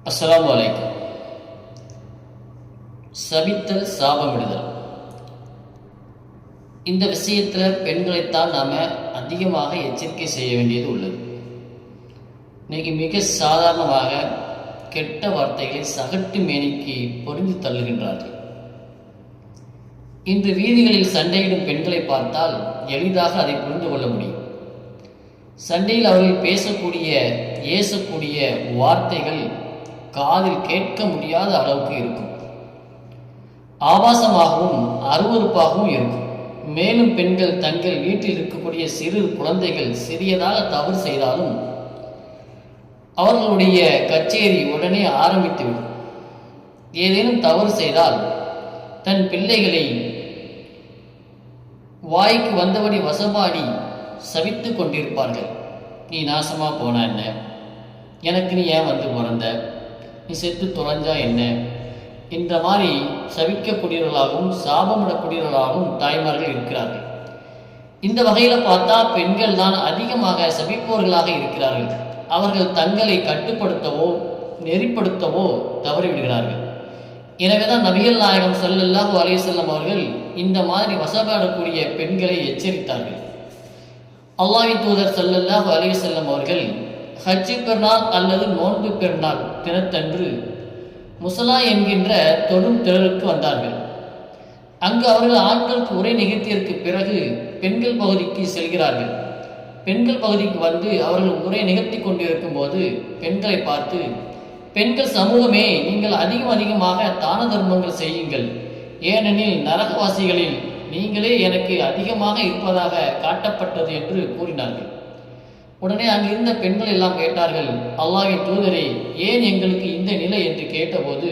அஸ்ஸலாமு அலைக்கும். சபித்தல், சாபமிடுதல், இந்த விஷயத்தில் பெண்களைத்தான் நாம் அதிகமாக எச்சரிக்கை செய்ய வேண்டியது உள்ளது. இன்னைக்கு மிக சாதாரணமாக கெட்ட வார்த்தைகளை சகட்டு மேனிக்கு பொறிந்து தள்ளுகின்றார்கள். இன்று வீதிகளில் சண்டையிடும் பெண்களை பார்த்தால் எளிதாக அதை புரிந்து கொள்ள முடியும். சண்டையில் அவர்கள் பேசக்கூடிய ஏசக்கூடிய வார்த்தைகள் காதில் கேட்க முடியாத அளவுக்கு இருக்கும். ஆபாசமாகவும் அருவருப்பாகவும் இருக்கும். மேலும் பெண்கள் தங்கள் வீட்டில் இருக்கக்கூடிய சிறு குழந்தைகள் சிறியதாக தவறு செய்தாலும் அவர்களுடைய கச்சேரி உடனே ஆரம்பித்துவிடும். ஏதேனும் தவறு செய்தால் தன் பிள்ளைகளை வாய்க்கு வந்தபடி வசபாடி சபித்து கொண்டிருப்பார்கள். நீ நாசமா போன என்ன, எனக்கு நீ ஏன் வந்து பிறந்த, நீ செத்து தொலைஞ்சா என்ன, இந்த மாதிரி சபிக்கக்கூடியவர்களாகவும் சாபமிடக்கூடியவர்களாகவும் தாய்மார்கள் இருக்கிறார்கள். இந்த வகையில் பார்த்தா பெண்கள் தான் அதிகமாக சபிப்பவர்களாக இருக்கிறார்கள். அவர்கள் தங்களை கட்டுப்படுத்தவோ நெறிப்படுத்தவோ தவறிவிடுகிறார்கள். எனவேதான் நபிகள் நாயகம் ஸல்லல்லாஹு அலைஹி வஸல்லம் அவர்கள் இந்த மாதிரி வசப்பாடக்கூடிய பெண்களை எச்சரித்தார்கள். அல்லாஹ்வின் தூதர் ஸல்லல்லாஹு அலைஹி வஸல்லம் அவர்கள் ஹஜ் பெருநாள் அல்லது நோன்பு பெருநாள் தினத்தன்று முசலா என்கின்ற தொடும் திரளுக்கு வந்தார்கள். அங்கு அவர்கள் ஆண்களுக்கு உரை நிகழ்த்தியதற்கு பிறகு பெண்கள் பகுதிக்கு செல்கிறார்கள். பெண்கள் பகுதிக்கு வந்து அவர்கள் உரை நிகழ்த்தி கொண்டிருக்கும் போது பெண்களை பார்த்து, பெண்கள் சமூகமே, நீங்கள் அதிகமாக தான தர்மங்கள் செய்யுங்கள், ஏனெனில் நரகவாசிகளில் நீங்களே எனக்கு அதிகமாக இருப்பதாக காட்டப்பட்டது என்று கூறினார்கள். உடனே அங்கிருந்த பெண்கள் எல்லாம் கேட்டார்கள், அல்லாஹ்வின் தூதரே, ஏன் எங்களுக்கு இந்த நிலை என்று கேட்டபோது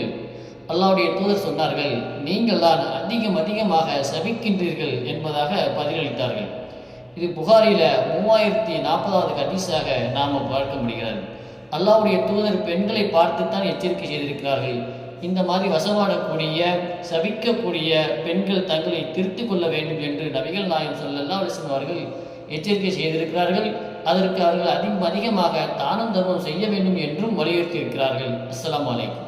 அல்லாஹ்வுடைய தூதர் சொன்னார்கள், நீங்கள் தான் அதிகமாக சபிக்கின்றீர்கள் என்பதாக பதிலளித்தார்கள். இது புகாரில 3040வது ஹதீஸாக நாம் பார்க்க முடிகிறது. அல்லாஹ்வுடைய தூதர் பெண்களை பார்த்துத்தான் எச்சரிக்கை செய்திருக்கிறார்கள். இந்த மாதிரி வசமாடக்கூடிய சபிக்கக்கூடிய பெண்கள் தங்களை திருத்திக் கொள்ள வேண்டும் என்று நபிகள் நாயகம் ஸல்லல்லாஹு அலைஹி வஸல்லம் அவர்கள் எச்சரிக்கை செய்திருக்கிறார்கள். அதற்கு அவர்கள் அதிகமாக தானம் தர்மம் செய்ய வேண்டும் என்றும் வலியுறுத்தி இருக்கிறார்கள். அஸ்ஸலாமு அலைக்கும்.